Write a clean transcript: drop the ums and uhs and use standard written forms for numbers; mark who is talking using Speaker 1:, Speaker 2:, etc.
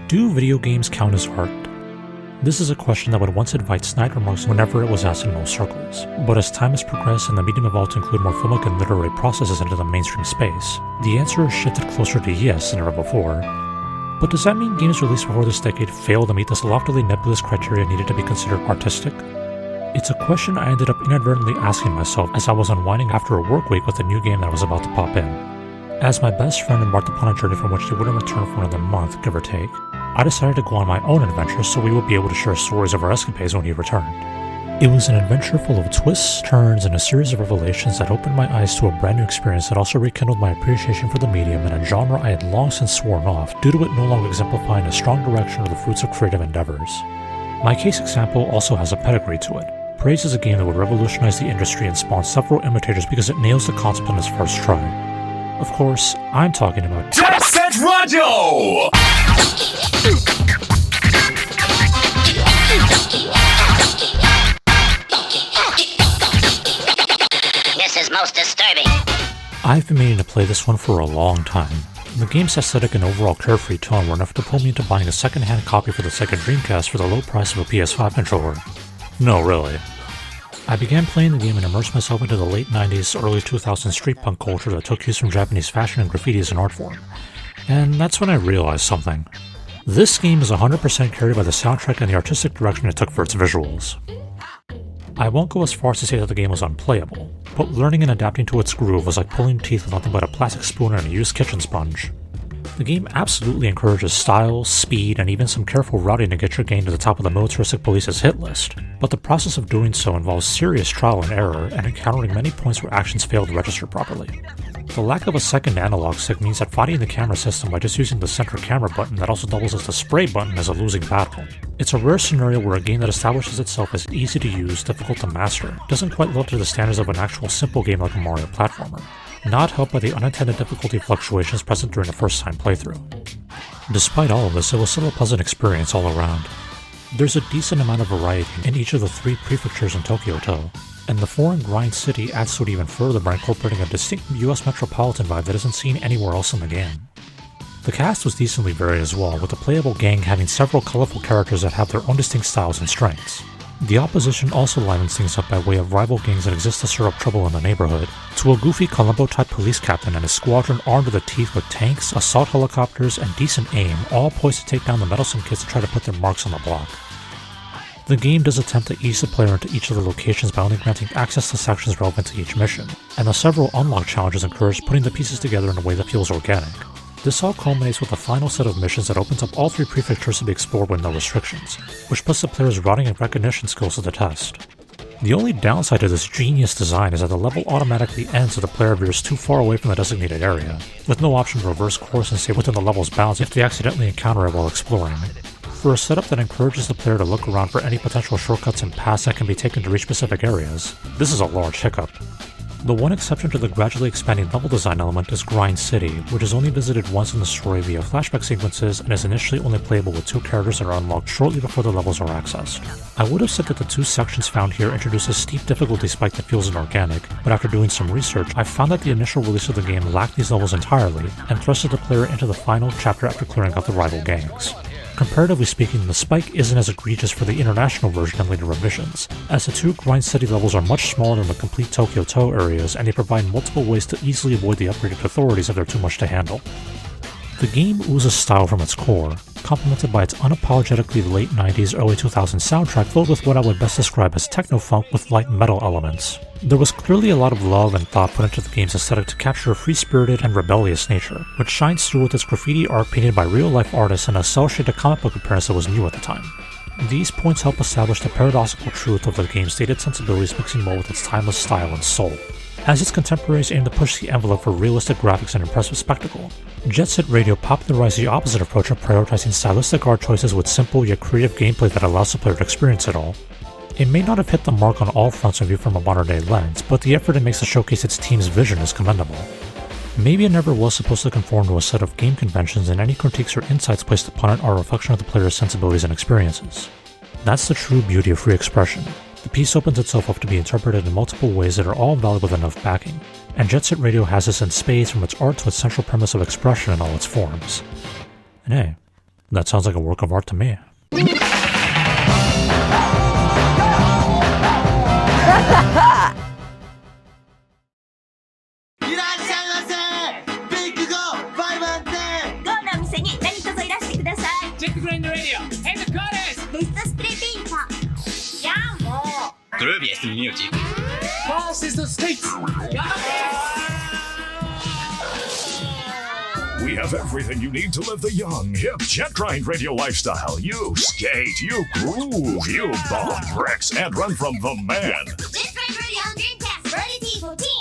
Speaker 1: Do video games count as art? This is a question that would once invite snide remarks whenever it was asked in most circles. But as time has progressed and the medium evolved to include more filmic and literary processes into the mainstream space, the answer has shifted closer to yes than ever before. But does that mean games released before this decade fail to meet this loftily nebulous criteria needed to be considered artistic? It's a question I ended up inadvertently asking myself as I was unwinding after a work week with a new game that was about to pop in. As my best friend embarked upon a journey from which he wouldn't return for another month, give or take, I decided to go on my own adventure so we would be able to share stories of our escapades when he returned. It was an adventure full of twists, turns, and a series of revelations that opened my eyes to a brand new experience that also rekindled my appreciation for the medium in a genre I had long since sworn off due to it no longer exemplifying a strong direction or the fruits of creative endeavors. My case example also has a pedigree to it. Praise is a game that would revolutionize the industry and spawn several imitators because it nails the concept on its first try. Of course, I'm talking about
Speaker 2: Jet Set Radio!
Speaker 3: This is most disturbing.
Speaker 1: I've been meaning to play this one for a long time. The game's aesthetic and overall carefree tone were enough to pull me into buying a second-hand copy for the Sega Dreamcast for the low price of a PS5 controller. No, really. I began playing the game and immersed myself into the late 90s, early 2000s street punk culture that took cues from Japanese fashion and graffiti as an art form. And that's when I realized something. This game is 100% carried by the soundtrack and the artistic direction it took for its visuals. I won't go as far as to say that the game was unplayable, but learning and adapting to its groove was like pulling teeth with nothing but a plastic spoon and a used kitchen sponge. The game absolutely encourages style, speed, and even some careful routing to get your game to the top of the militaristic police's hit list, but the process of doing so involves serious trial and error and encountering many points where actions fail to register properly. The lack of a second analog stick means that fighting the camera system by just using the center camera button that also doubles as the spray button is a losing battle. It's a rare scenario where a game that establishes itself as easy to use, difficult to master, doesn't quite live up to the standards of an actual simple game like a Mario platformer, not helped by the unintended difficulty fluctuations present during the first time playthrough. Despite all of this, it was still a pleasant experience all around. There's a decent amount of variety in each of the 3 prefectures in Tokyo-to, and the foreign grind city adds to it even further by incorporating a distinct US metropolitan vibe that isn't seen anywhere else in the game. The cast was decently varied as well, with the playable gang having several colorful characters that have their own distinct styles and strengths. The opposition also livens things up by way of rival gangs that exist to stir up trouble in the neighborhood, to a goofy Columbo-type police captain and his squadron armed to the teeth with tanks, assault helicopters, and decent aim, all poised to take down the meddlesome kids to try to put their marks on the block. The game does attempt to ease the player into each of the locations by only granting access to sections relevant to each mission, and the several unlock challenges encourage putting the pieces together in a way that feels organic. This all culminates with a final set of missions that opens up all 3 prefectures to be explored with no restrictions, which puts the player's routing and recognition skills to the test. The only downside to this genius design is that the level automatically ends if the player veers too far away from the designated area, with no option to reverse course and stay within the level's bounds if they accidentally encounter it while exploring. For a setup that encourages the player to look around for any potential shortcuts and paths that can be taken to reach specific areas, this is a large hiccup. The one exception to the gradually expanding level design element is Grind City, which is only visited once in the story via flashback sequences and is initially only playable with 2 characters that are unlocked shortly before the levels are accessed. I would have said that the 2 sections found here introduce a steep difficulty spike that feels inorganic, but after doing some research, I found that the initial release of the game lacked these levels entirely and thrusted the player into the final chapter after clearing out the rival gangs. Comparatively speaking, the spike isn't as egregious for the international version and later revisions, as the 2 Grind City levels are much smaller than the complete Tokyo-to areas and they provide multiple ways to easily avoid the upgraded authorities if they're too much to handle. The game oozes style from its core, complemented by its unapologetically late 90s, early 2000s soundtrack filled with what I would best describe as techno-funk with light metal elements. There was clearly a lot of love and thought put into the game's aesthetic to capture a free-spirited and rebellious nature, which shines through with its graffiti art painted by real-life artists and a cel-shaded comic book appearance that was new at the time. These points help establish the paradoxical truth of the game's dated sensibilities mixing well with its timeless style and soul, as its contemporaries aim to push the envelope for realistic graphics and impressive spectacle. Jet Set Radio popularized the opposite approach of prioritizing stylistic art choices with simple yet creative gameplay that allows the player to experience it all. It may not have hit the mark on all fronts of view from a modern-day lens, but the effort it makes to showcase its team's vision is commendable. Maybe it never was supposed to conform to a set of game conventions, and any critiques or insights placed upon it are a reflection of the player's sensibilities and experiences. That's the true beauty of free expression. The piece opens itself up to be interpreted in multiple ways that are all valid with enough backing, and Jet Set Radio has this in spades from its art to its central premise of expression in all its forms. And hey, That sounds like a work of art to me.
Speaker 2: We have everything you need to live the young, hip, jet grind radio lifestyle. You skate, you groove, you bomb bricks, and run from the man.
Speaker 3: Jet Grind Radio on Dreamcast for 14